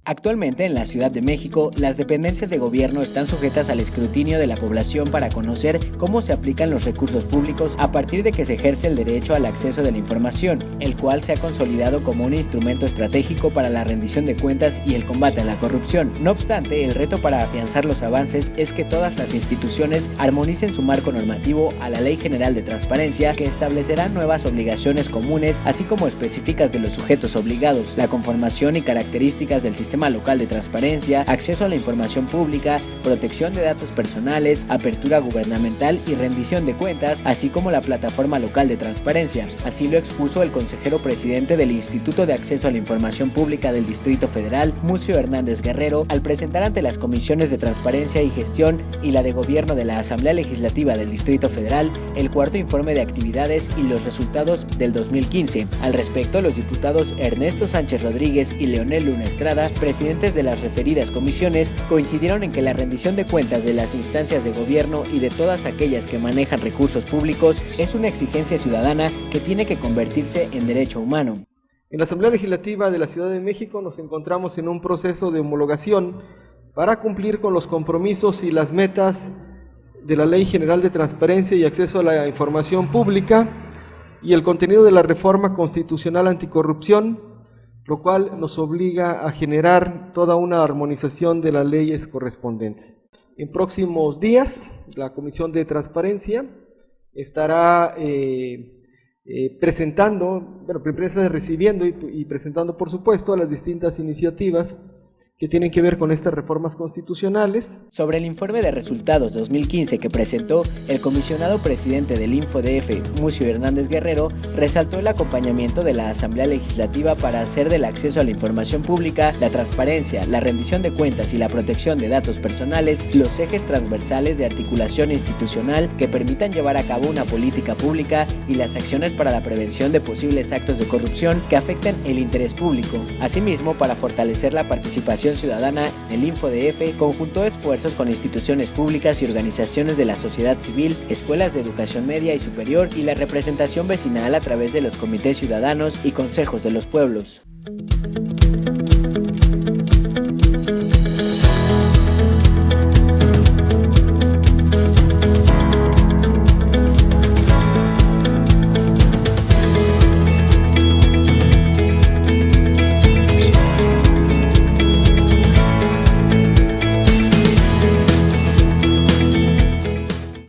Actualmente en la Ciudad de México, las dependencias de gobierno están sujetas al escrutinio de la población para conocer cómo se aplican los recursos públicos a partir de que se ejerce el derecho al acceso de la información, el cual se ha consolidado como un instrumento estratégico para la rendición de cuentas y el combate a la corrupción. No obstante, el reto para afianzar los avances es que todas las instituciones armonicen su marco normativo a la Ley General de Transparencia, que establecerá nuevas obligaciones comunes, así como específicas de los sujetos obligados, la conformación y características del sistema local de transparencia, acceso a la información pública, protección de datos personales, apertura gubernamental y rendición de cuentas, así como la plataforma local de transparencia. Así lo expuso el consejero presidente del Instituto de Acceso a la Información Pública del Distrito Federal, Múcio Hernández Guerrero, al presentar ante las comisiones de Transparencia y Gestión y la de Gobierno de la Asamblea Legislativa del Distrito Federal el cuarto informe de actividades y los resultados del 2015. Al respecto, los diputados Ernesto Sánchez Rodríguez y Leonel Luna Estrada, presidentes de las referidas comisiones, coincidieron en que la rendición de cuentas de las instancias de gobierno y de todas aquellas que manejan recursos públicos es una exigencia ciudadana que tiene que convertirse en derecho humano. En la Asamblea Legislativa de la Ciudad de México nos encontramos en un proceso de homologación para cumplir con los compromisos y las metas de la Ley General de Transparencia y Acceso a la Información Pública y el contenido de la Reforma Constitucional Anticorrupción, lo cual nos obliga a generar toda una armonización de las leyes correspondientes. En próximos días, la Comisión de estará recibiendo y presentando, por supuesto, las distintas iniciativas que tienen que ver con estas reformas constitucionales. Sobre el informe de resultados 2015 que presentó, el comisionado presidente del InfoDF, Múcio Hernández Guerrero, resaltó el acompañamiento de la Asamblea Legislativa para hacer del acceso a la información pública, la transparencia, la rendición de cuentas y la protección de datos personales los ejes transversales de articulación institucional que permitan llevar a cabo una política pública y las acciones para la prevención de posibles actos de corrupción que afecten el interés público. Asimismo, para fortalecer la participación ciudadana, el InfoDF conjuntó esfuerzos con instituciones públicas y organizaciones de la sociedad civil, escuelas de educación media y superior y la representación vecinal a través de los comités ciudadanos y consejos de los pueblos.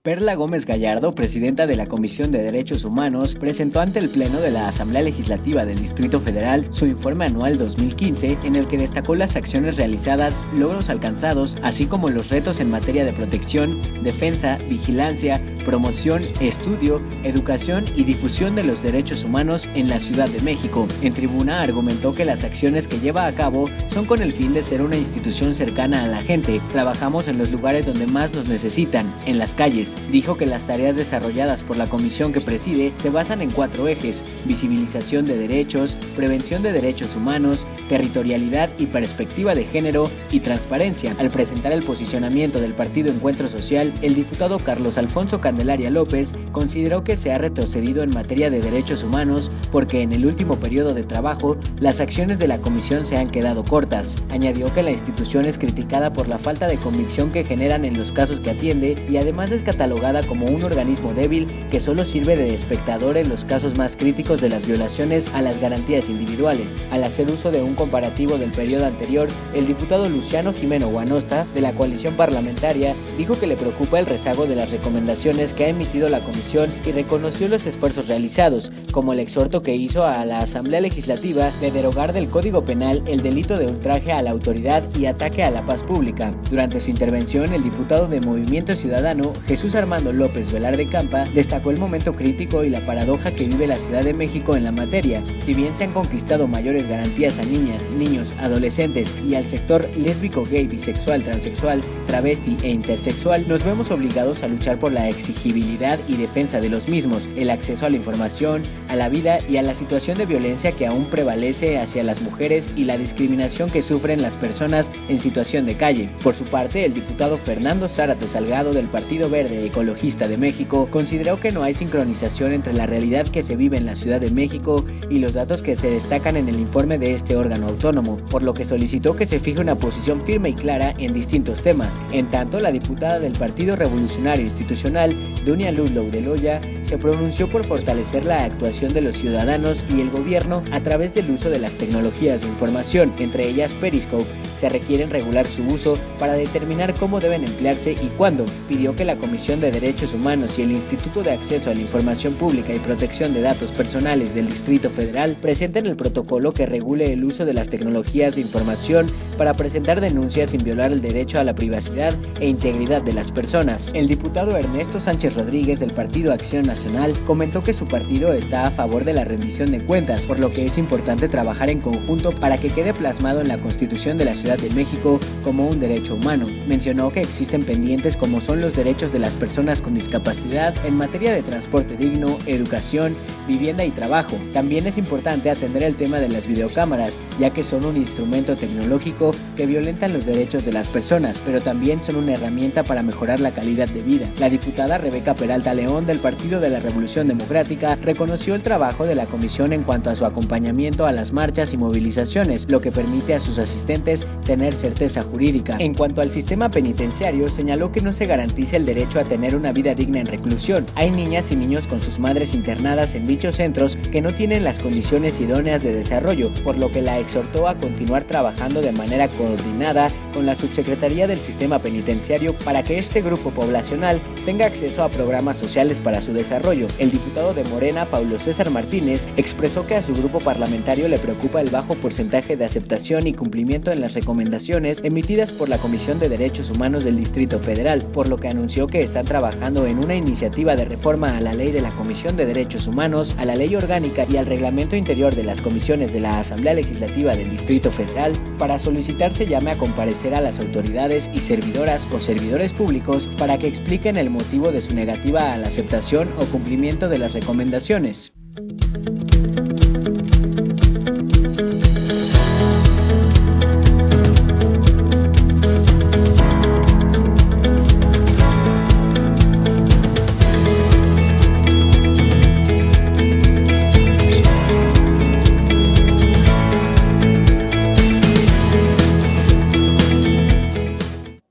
Perla Gómez Gallardo, presidenta de la Comisión de Derechos Humanos, presentó ante el Pleno de la Asamblea Legislativa del Distrito Federal su informe anual 2015, en el que destacó las acciones realizadas, logros alcanzados, así como los retos en materia de protección, defensa, vigilancia, promoción, estudio, educación y difusión de los derechos humanos en la Ciudad de México. En tribuna argumentó que las acciones que lleva a cabo son con el fin de ser una institución cercana a la gente. Trabajamos en los lugares donde más nos necesitan, en las calles. Dijo que las tareas desarrolladas por la comisión que preside se basan en 4 ejes: visibilización de derechos, prevención de derechos humanos, territorialidad y perspectiva de género y transparencia. Al presentar el posicionamiento del Partido Encuentro Social, el diputado Carlos Alfonso Candelaria López consideró que se ha retrocedido en materia de derechos humanos porque en el último periodo de trabajo las acciones de la comisión se han quedado cortas. Añadió que la institución es criticada por la falta de convicción que generan en los casos que atiende y además es catalogada como un organismo débil que solo sirve de espectador en los casos más críticos de las violaciones a las garantías individuales. Al hacer uso de un comparativo del periodo anterior, el diputado Luciano Jimeno Guanosta, de la coalición parlamentaria, dijo que le preocupa el rezago de las recomendaciones que ha emitido la comisión y reconoció los esfuerzos realizados, como el exhorto que hizo a la Asamblea Legislativa de derogar del Código Penal el delito de ultraje a la autoridad y ataque a la paz pública. Durante su intervención, el diputado de Movimiento Ciudadano, Jesús Armando López Velarde Campa, destacó el momento crítico y la paradoja que vive la Ciudad de México en la materia. Si bien se han conquistado mayores garantías a niñas, niños, adolescentes y al sector lésbico, gay, bisexual, transexual, travesti e intersexual, nos vemos obligados a luchar por la exigibilidad y defensa de los mismos, el acceso a la información, a la vida y a la situación de violencia que aún prevalece hacia las mujeres y la discriminación que sufren las personas en situación de calle. Por su parte, el diputado Fernando Zárate Salgado del Partido Verde Ecologista de México consideró que no hay sincronización entre la realidad que se vive en la Ciudad de México y los datos que se destacan en el informe de este órgano autónomo, por lo que solicitó que se fije una posición firme y clara en distintos temas. En tanto, la diputada del Partido Revolucionario Institucional, Dunia Ludlow de Loya, se pronunció por fortalecer la actuación de los ciudadanos y el gobierno a través del uso de las tecnologías de información, entre ellas Periscope. Se requieren regular su uso para determinar cómo deben emplearse y cuándo. Pidió que la Comisión de Derechos Humanos y el Instituto de Acceso a la Información Pública y Protección de Datos Personales del Distrito Federal presenten el protocolo que regule el uso de las tecnologías de información para presentar denuncias sin violar el derecho a la privacidad e integridad de las personas. El diputado Ernesto Sánchez Rodríguez del Partido Acción Nacional comentó que su partido está a favor de la rendición de cuentas, por lo que es importante trabajar en conjunto para que quede plasmado en la Constitución de la Ciudad de México como un derecho humano. Mencionó que existen pendientes como son los derechos de las personas con discapacidad en materia de transporte digno, educación, vivienda y trabajo. También es importante atender el tema de las videocámaras, ya que son un instrumento tecnológico que violentan los derechos de las personas, pero también son una herramienta para mejorar la calidad de vida. La diputada Rebeca Peralta León del Partido de la Revolución Democrática reconoció el trabajo de la comisión en cuanto a su acompañamiento a las marchas y movilizaciones, lo que permite a sus asistentes tener certeza jurídica. En cuanto al sistema penitenciario, señaló que no se garantiza el derecho a tener una vida digna en reclusión. Hay niñas y niños con sus madres internadas en dichos centros que no tienen las condiciones idóneas de desarrollo, por lo que la exhortó a continuar trabajando de manera coordinada con la Subsecretaría del Sistema Penitenciario para que este grupo poblacional tenga acceso a programas sociales para su desarrollo. El diputado de Morena, Paulo César Martínez, expresó que a su grupo parlamentario le preocupa el bajo porcentaje de aceptación y cumplimiento en las recomendaciones emitidas por la Comisión de Derechos Humanos del Distrito Federal, por lo que anunció que están trabajando en una iniciativa de reforma a la ley de la Comisión de Derechos Humanos, a la ley orgánica y al reglamento interior de las comisiones de la Asamblea Legislativa del Distrito Federal para solicitar se llame a comparecer a las autoridades y servidoras o servidores públicos para que expliquen el motivo de su negativa a la aceptación o cumplimiento de las recomendaciones.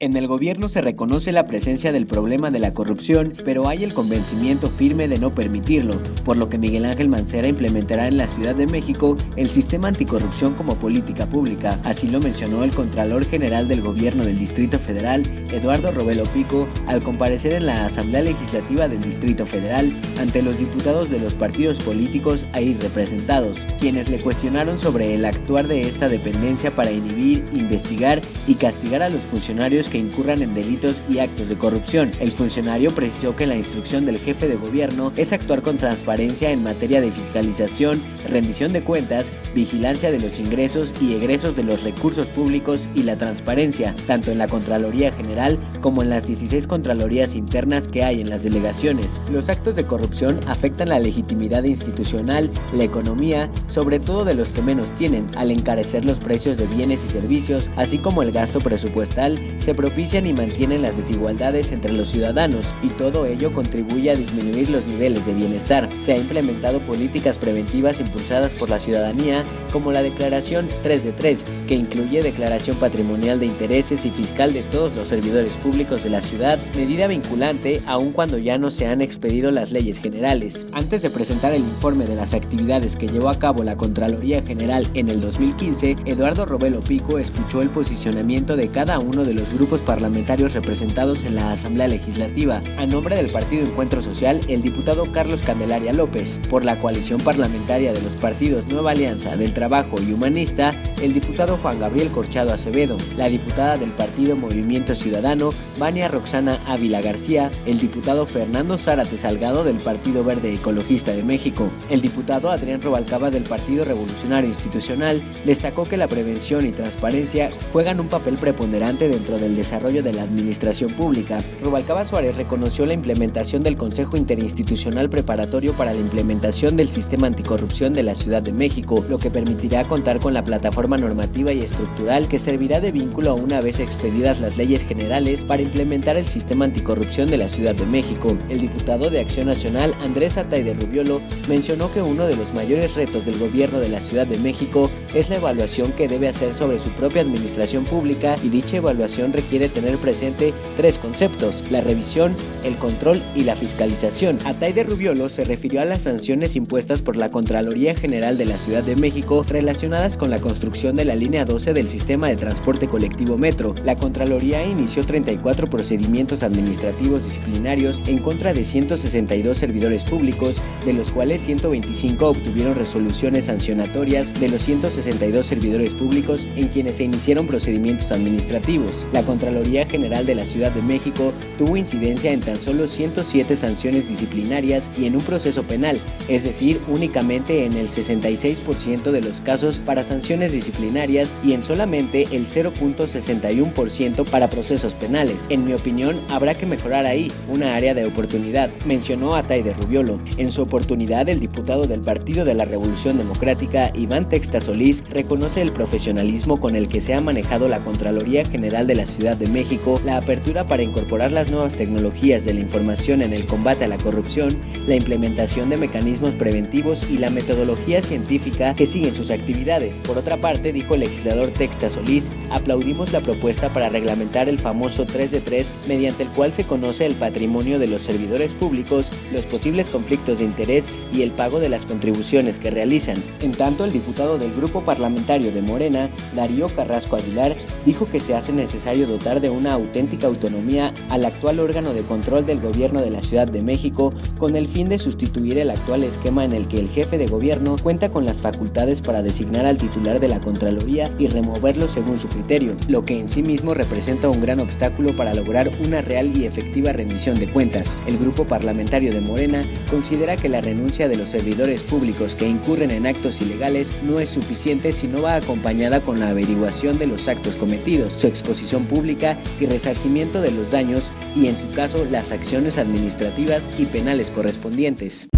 En el gobierno se reconoce la presencia del problema de la corrupción, pero hay el convencimiento firme de no permitirlo, por lo que Miguel Ángel Mancera implementará en la Ciudad de México el sistema anticorrupción como política pública. Así lo mencionó el Contralor General del Gobierno del Distrito Federal, Eduardo Robelo Pico, al comparecer en la Asamblea Legislativa del Distrito Federal ante los diputados de los partidos políticos ahí representados, quienes le cuestionaron sobre el actuar de esta dependencia para inhibir, investigar y castigar a los funcionarios que incurran en delitos y actos de corrupción. El funcionario precisó que la instrucción del jefe de gobierno es actuar con transparencia en materia de fiscalización, rendición de cuentas, vigilancia de los ingresos y egresos de los recursos públicos y la transparencia, tanto en la Contraloría General como en las 16 Contralorías internas que hay en las delegaciones. Los actos de corrupción afectan la legitimidad institucional, la economía, sobre todo de los que menos tienen, al encarecer los precios de bienes y servicios, así como el gasto presupuestal, se propician y mantienen las desigualdades entre los ciudadanos, y todo ello contribuye a disminuir los niveles de bienestar. Se ha implementado políticas preventivas impulsadas por la ciudadanía, como la Declaración 3 de 3, que incluye declaración patrimonial de intereses y fiscal de todos los servidores públicos de la ciudad, medida vinculante aun cuando ya no se han expedido las leyes generales. Antes de presentar el informe de las actividades que llevó a cabo la Contraloría General en el 2015, Eduardo Robelo Pico escuchó el posicionamiento de cada uno de los grupos parlamentarios representados en la Asamblea Legislativa. A nombre del Partido Encuentro Social, el diputado Carlos Candelaria López; por la coalición parlamentaria de los partidos Nueva Alianza, del Trabajo y Humanista, el diputado Juan Gabriel Corchado Acevedo; la diputada del Partido Movimiento Ciudadano, Vania Roxana Ávila García, el diputado Fernando Zárate Salgado del Partido Verde Ecologista de México. El diputado Adrián Rubalcaba del Partido Revolucionario Institucional destacó que la prevención y transparencia juegan un papel preponderante dentro del desarrollo de la administración pública. Rubalcaba Suárez reconoció la implementación del Consejo Interinstitucional Preparatorio para la implementación del Sistema Anticorrupción de la Ciudad de México, lo que permitirá contar con la plataforma normativa y estructural que servirá de vínculo una vez expedidas las leyes generales para implementar el Sistema Anticorrupción de la Ciudad de México. El diputado de Acción Nacional, Andrés Atay de Rubiolo, mencionó que uno de los mayores retos del gobierno de la Ciudad de México es la evaluación que debe hacer sobre su propia administración pública, y dicha evaluación requiere tener presente tres conceptos: la revisión, el control y la fiscalización. Atay de Rubiolo se refirió a las sanciones impuestas por la Contraloría General de la Ciudad de México relacionadas con la construcción de la línea 12 del sistema de transporte colectivo Metro. La Contraloría inició 34 procedimientos administrativos disciplinarios en contra de 162 servidores públicos, de los cuales 125 obtuvieron resoluciones sancionatorias de los 162 servidores públicos en quienes se iniciaron procedimientos administrativos. La Contraloría General de la Ciudad de México tuvo incidencia en tan solo 107 sanciones disciplinarias y en un proceso penal, es decir, únicamente en el 66% de los casos para sanciones disciplinarias y en solamente el 0.61% para procesos penales. En mi opinión, habrá que mejorar ahí, una área de oportunidad, mencionó Atay de Rubiolo. En su oportunidad, el diputado del Partido de la Revolución Democrática, Iván Texta Solís, reconoce el profesionalismo con el que se ha manejado la Contraloría General de la Ciudad de México, la apertura para incorporar las nuevas tecnologías de la información en el combate a la corrupción, la implementación de mecanismos preventivos y la metodología científica que siguen sus actividades. Por otra parte, dijo el legislador Texta Solís, aplaudimos la propuesta para reglamentar el famoso 3 de 3, mediante el cual se conoce el patrimonio de los servidores públicos, los posibles conflictos de interés y el pago de las contribuciones que realizan. En tanto, el diputado del Grupo Parlamentario de Morena, Darío Carrasco Aguilar, dijo que se hace necesario dotar de una auténtica autonomía al actual órgano de control del gobierno de la Ciudad de México, con el fin de sustituir el actual esquema en el que el jefe de gobierno cuenta con las facultades para designar al titular de la Contraloría y removerlo según su criterio, lo que en sí mismo representa un gran obstáculo para lograr una real y efectiva rendición de cuentas. El Grupo Parlamentario de Morena considera que la renuncia de los servidores públicos que incurren en actos ilegales no es suficiente si no va acompañada con la averiguación de los actos cometidos, su exposición pública y resarcimiento de los daños y, en su caso, las acciones administrativas y penales correspondientes.